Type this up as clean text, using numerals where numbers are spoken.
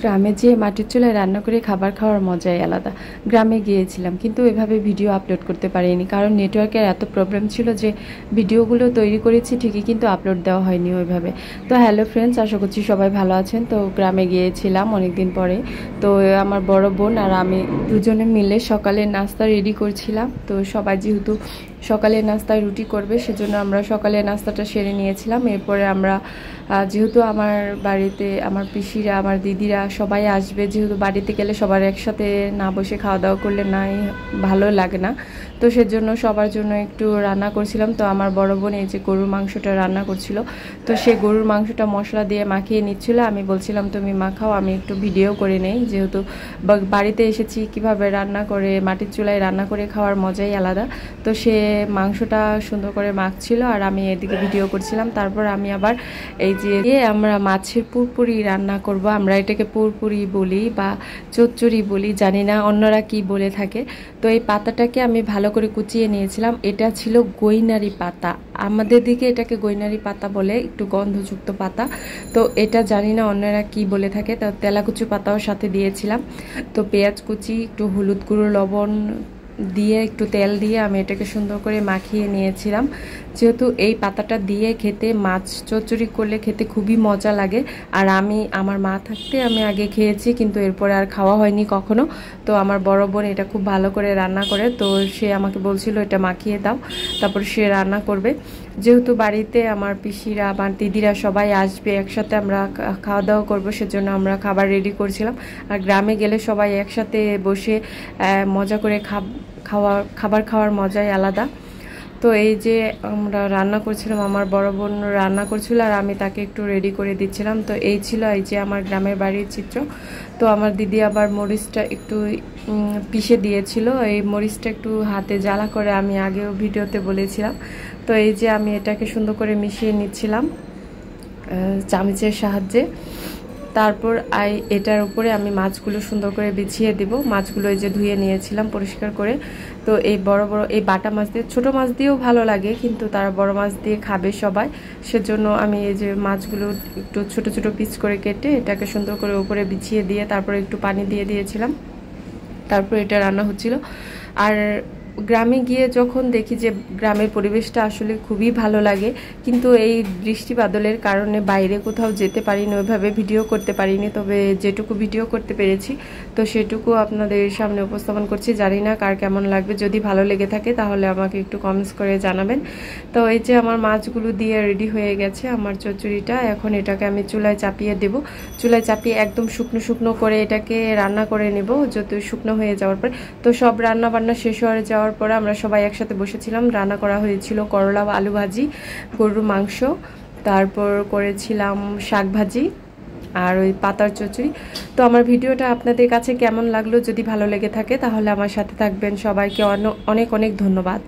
গ্রামে যেয়ে মাটির চুলায় রান্না করে খাবার খাওয়ার মজাই আলাদা। গ্রামে গিয়েছিলাম কিন্তু এভাবে ভিডিও আপলোড করতে পারিনি, কারণ নেটওয়ার্কের এত প্রবলেম ছিল যে ভিডিওগুলো তৈরি করেছি ঠিকই কিন্তু আপলোড দেওয়া হয়নি ওইভাবে। তো হ্যালো ফ্রেন্ডস, আশা করছি সবাই ভালো আছেন। তো গ্রামে গিয়েছিলাম অনেকদিন পরে। তো আমার বড় বোন আর আমি দুজনে মিলে সকালের নাস্তা রেডি করছিলাম। তো সবাই যেহেতু সকালের নাস্তায় রুটি করবে, সেজন্য আমরা সকালের নাস্তাটা সেরে নিয়েছিলাম। এরপরে আমরা যেহেতু আমার বাড়িতে আমার পিসিরা, আমার দিদিরা সবাই আসবে, যেহেতু বাড়িতে গেলে সবার একসাথে না বসে খাওয়া দাওয়া করলে নাই ভালো লাগে না। তো সেজন্য সবার জন্য একটু রান্না করছিলাম। তো আমার বড় বোন এই যে গরুর মাংসটা রান্না করছিল। তো সে গরুর মাংসটা মশলা দিয়ে মাখিয়ে নিচ্ছিল। আমি বলছিলাম তুমি মাখাও, আমি একটু ভিডিও করে নেই, যেহেতু বাড়িতে এসেছি কিভাবে রান্না করে মাটির চুলায় রান্না করে খাওয়ার মজাই আলাদা। তো সে মাংসটা সুন্দর করে মাখছিল আর আমি এদিকে ভিডিও করছিলাম। তারপর আমি আবার এই যে আমরা মাছের পুরপুরি রান্না করব। আমরা এটাকে পুরপুরি বলি বা চচ্চড়ি বলি, জানি না অন্যরা কি বলে থাকে। তো এই পাতাটাকে আমি ভালো করে কুচিয়ে নিয়েছিলাম। এটা ছিল গৈনারি পাতা, আমাদের দিকে এটাকে গৈনারি পাতা বলে, একটু গন্ধযুক্ত পাতা। তো এটা জানি না অন্যরা কি বলে থাকে। তো তেলাকুচু পাতাও সাথে দিয়েছিলাম। তো পেঁয়াজ কুচি, একটু হলুদ গুঁড়ো, লবণ দিয়ে একটু তেল দিয়ে আমি এটাকে সুন্দর করে মাখিয়ে নিয়েছিলাম। যেহেতু এই পাতাটা দিয়ে খেতে মাছ চচ্চড়ি করলে খেতে খুবই মজা লাগে। আর আমার মা থাকতে আমি আগে খেয়েছি, কিন্তু এরপরে আর খাওয়া হয়নি কখনো। তো আমার বড় বোন এটা খুব ভালো করে রান্না করে, তো সে আমাকে বলছিল এটা মাখিয়ে দাও, তারপর সে রান্না করবে। যেহেতু বাড়িতে আমার পিসিরা, আমার দিদিরা সবাই আসবে, একসাথে আমরা খাওয়া দাওয়া করবো, সেজন্য আমরা খাবার রেডি করছিলাম। আর গ্রামে গেলে সবাই একসাথে বসে মজা করে খাবার খাওয়ার মজাই আলাদা। তো এই যে আমরা রান্না করছিলাম, আমার বড় বোন রান্না করছিল আর আমি তাকে একটু রেডি করে দিচ্ছিলাম। তো এই ছিল এই যে আমার গ্রামের বাড়ির চিত্র। তো আমার দিদি আবার মরিচটা একটু পিষে দিয়েছিল, এই মরিচটা একটু হাতে জ্বালা করে, আমি আগেও ভিডিওতে বলেছিলাম। তো এই যে আমি এটাকে সুন্দর করে মিশিয়ে নিচ্ছিলাম চামচের সাহায্যে। তারপর এটার উপরে আমি মাছগুলো সুন্দর করে বিছিয়ে দিব। মাছগুলো এই যে ধুয়ে নিয়েছিলাম পরিষ্কার করে। তো এই বড় বড় এই বাটা মাছ দিয়ে, ছোট মাছ দিয়েও ভালো লাগে, কিন্তু তারা বড় মাছ দিয়ে খাবে সবাই, সেজন্য আমি এই যে মাছগুলো একটু ছোট ছোট পিস করে কেটে এটাকে সুন্দর করে উপরে বিছিয়ে দিয়ে তারপরে একটু পানি দিয়ে দিয়েছিলাম। তারপর এটা রান্না হচ্ছিল। আর গ্রামে গিয়ে যখন দেখি যে গ্রামের পরিবেশটা আসলে খুবই ভালো লাগে, কিন্তু এই বৃষ্টি বাদলের কারণে বাইরে কোথাও যেতে পারিনি, ওইভাবে ভিডিও করতে পারিনি। তবে যেটুকু ভিডিও করতে পেরেছি তো সেটুকু আপনাদের সামনে উপস্থাপন করছি। জানি না কার কেমন লাগবে, যদি ভালো লেগে থাকে তাহলে আমাকে একটু কমেন্টস করে জানাবেন। তো এই যে আমার মাছগুলো দিয়ে রেডি হয়ে গেছে আমার চচ্চড়িটা। এখন এটাকে আমি চুলায় চাপিয়ে দেব। চুলায় চাপিয়ে একদম শুকনো শুকনো করে এটাকে রান্না করে নেব, যত শুকনো হয়ে যাওয়ার পর। তো সব রান্না বান্না শেষ হয়ে যাওয়ার পরে আমরা সবাই একসাথে বসেছিলাম। রান্না করা হয়েছিল করলা আলু ভাজি, গরুর মাংস, তারপর করেছিলাম শাক ভাজি আর ওই পাতার চচ্চড়ি। তো আমার ভিডিওটা আপনাদের কাছে কেমন লাগলো, যদি ভালো লেগে থাকে তাহলে আমার সাথে থাকবেন। সবাইকে অনেক অনেক ধন্যবাদ।